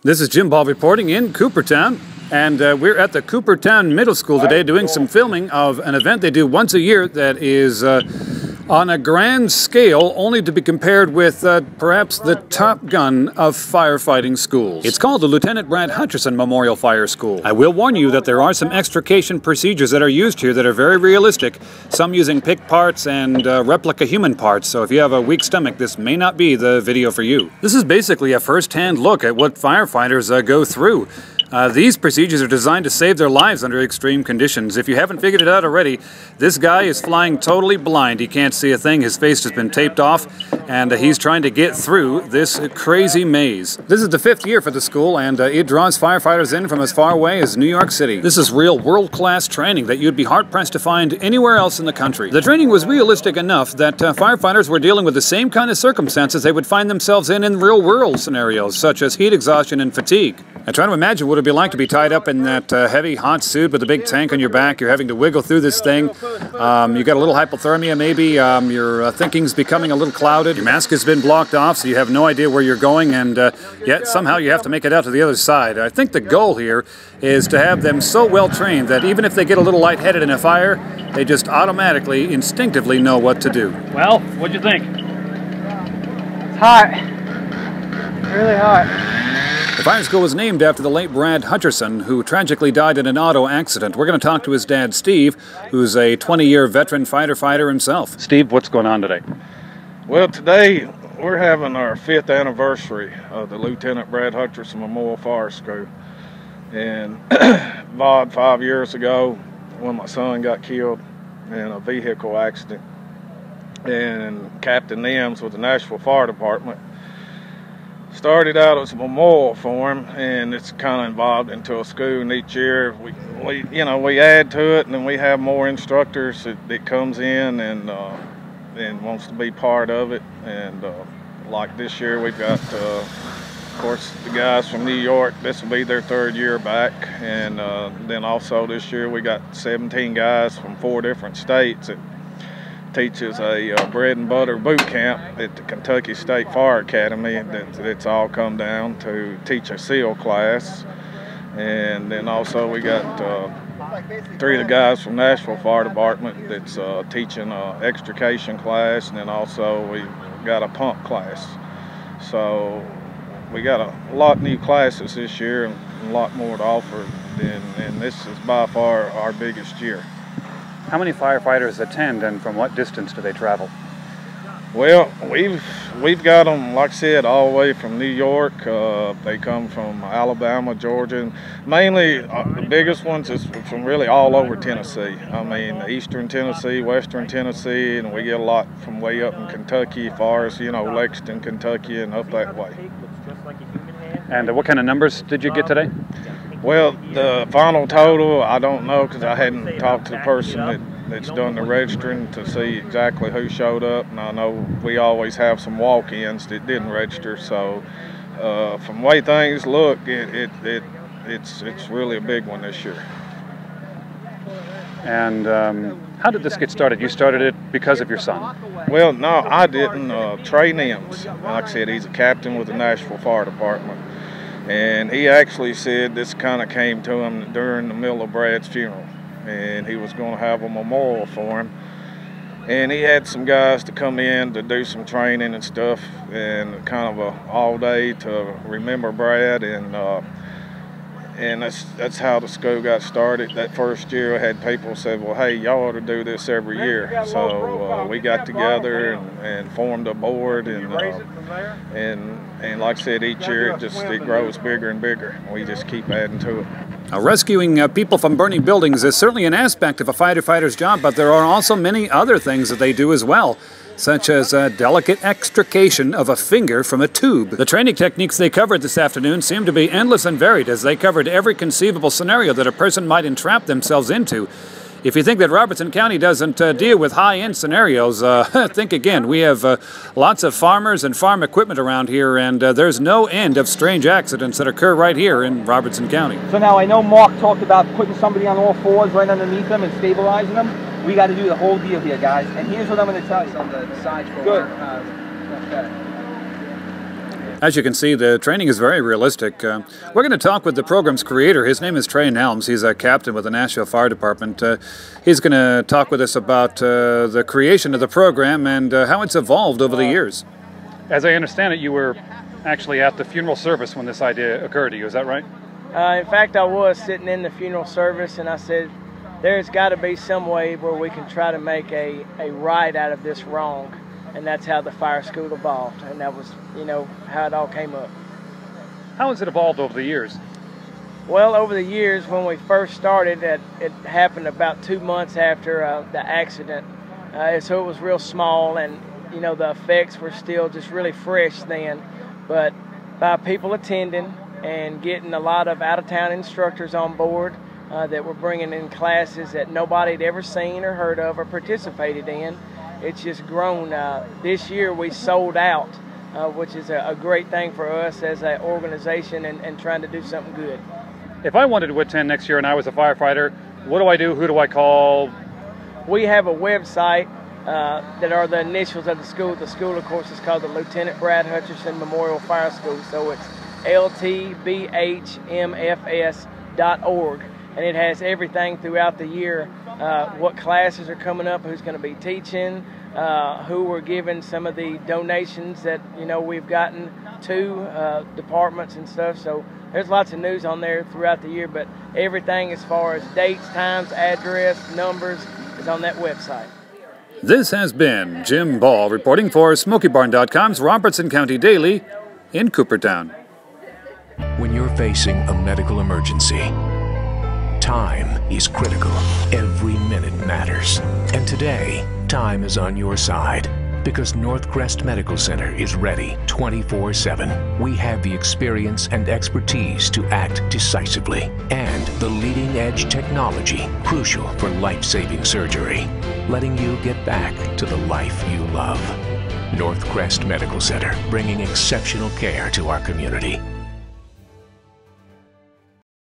This is Jim Ball reporting in Coopertown, and we're at the Coopertown Middle School today doing some filming of an event they do once a year that is on a grand scale, only to be compared with perhaps the Top Gun of firefighting schools. It's called the Lieutenant Brad Hutcherson Memorial Fire School. I will warn you that there are some extrication procedures that are used here that are very realistic, some using picked parts and replica human parts, so if you have a weak stomach, this may not be the video for you. This is basically a first-hand look at what firefighters go through. These procedures are designed to save their lives under extreme conditions. If you haven't figured it out already, this guy is flying totally blind. He can't see a thing. His face has been taped off, and he's trying to get through this crazy maze. This is the 5th year for the school, and it draws firefighters in from as far away as New York City. This is real world-class training that you'd be hard-pressed to find anywhere else in the country. The training was realistic enough that firefighters were dealing with the same kind of circumstances they would find themselves in real-world scenarios, such as heat exhaustion and fatigue. I try to imagine what it'd be like to be tied up in that heavy, hot suit with a big tank on your back. You're having to wiggle through this thing. You got a little hypothermia, maybe. Your thinking's becoming a little clouded. Your mask has been blocked off, so you have no idea where you're going, and yet somehow you have to make it out to the other side. I think the goal here is to have them so well trained that even if they get a little lightheaded in a fire, they just automatically, instinctively know what to do. Well, what'd you think? It's hot. Really hot. The fire school was named after the late Brad Hutcherson, who tragically died in an auto accident. We're going to talk to his dad, Steve, who's a 20-year veteran fighter himself. Steve, what's going on today? Well, today we're having our 5th anniversary of the Lieutenant Brad Hutcherson Memorial Fire School. And about 5 years ago, when my son got killed in a vehicle accident, and Captain Nims with the Nashville Fire Department started out as a memorial for him, and it's kind of evolved into a school. And each year we add to it, and then we have more instructors that comes in and wants to be part of it. And like this year, we've got of course the guys from New York. This will be their 3rd year back, and then also this year we got 17 guys from 4 different states that teaches a bread and butter boot camp at the Kentucky State Fire Academy. That's all come down to teach a SEAL class. And then also we got 3 of the guys from Nashville Fire Department that's teaching an extrication class, and then also we got a pump class. So we got a lot of new classes this year and a lot more to offer, and this is by far our biggest year. How many firefighters attend, and from what distance do they travel? Well, we've got them, like I said, all the way from New York. They come from Alabama, Georgia, and mainly the biggest ones is from really all over Tennessee. I mean, eastern Tennessee, western Tennessee, and we get a lot from way up in Kentucky, as far as, Lexington, Kentucky, and up that way. And what kind of numbers did you get today? Well, the final total, I don't know, because I hadn't talked to the person that's done the registering to see exactly who showed up. And I know we always have some walk-ins that didn't register. So from the way things look, it's really a big one this year. And how did this get started? You started it because of your son? Well, no, I didn't. Trey Nims, like I said, he's a captain with the Nashville Fire Department. And he actually said this kind of came to him during the middle of Brad's funeral, and he was going to have a memorial for him. And he had some guys to come in to do some training and stuff, and kind of a all day to remember Brad. And that's how the school got started. That first year I had people say, well, hey, y'all ought to do this every year. So we got together and formed a board, and like I said, each year it grows bigger and bigger. We just keep adding to it. Rescuing people from burning buildings is certainly an aspect of a firefighter's job, but there are also many other things that they do as well, such as delicate extrication of a finger from a tube. The training techniques they covered this afternoon seem to be endless and varied, as they covered every conceivable scenario that a person might entrap themselves into. If you think that Robertson County doesn't deal with high-end scenarios, think again. We have lots of farmers and farm equipment around here, and there's no end of strange accidents that occur right here in Robertson County. So now I know Mark talked about putting somebody on all fours right underneath them and stabilizing them. We got to do the whole deal here, guys. And here's what I'm going to tell you. On the sides for good. As you can see, the training is very realistic. We're going to talk with the program's creator. His name is Trey Nelms. He's a captain with the Nashville Fire Department. He's going to talk with us about the creation of the program and how it's evolved over the years. As I understand it, you were actually at the funeral service when this idea occurred to you. Is that right? In fact, I was sitting in the funeral service, and I said, there's got to be some way where we can try to make a right out of this wrong. And that's how the fire school evolved, and that was, how it all came up. How has it evolved over the years? Well, over the years, when we first started, it happened about 2 months after the accident. So it was real small, and, the effects were still just really fresh then. But by people attending and getting a lot of out-of-town instructors on board that were bringing in classes that nobody had ever seen or heard of or participated in, it's just grown. This year we sold out, which is a great thing for us as an organization and trying to do something good. If I wanted to attend next year and I was a firefighter, what do I do? Who do I call? We have a website that are the initials of the school. The school, of course, is called the Lieutenant Brad Hutcherson Memorial Fire School. So it's ltbhmfs.org. And it has everything throughout the year, what classes are coming up, who's going to be teaching, who we're giving some of the donations that, we've gotten to departments and stuff. So there's lots of news on there throughout the year, but everything as far as dates, times, address, numbers is on that website. This has been Jim Ball reporting for SmokeyBarn.com's Robertson County Daily in Coopertown. When you're facing a medical emergency, time is critical. Every minute matters. And today, time is on your side because Northcrest Medical Center is ready 24/7. We have the experience and expertise to act decisively and the leading-edge technology crucial for life-saving surgery, letting you get back to the life you love. Northcrest Medical Center, bringing exceptional care to our community.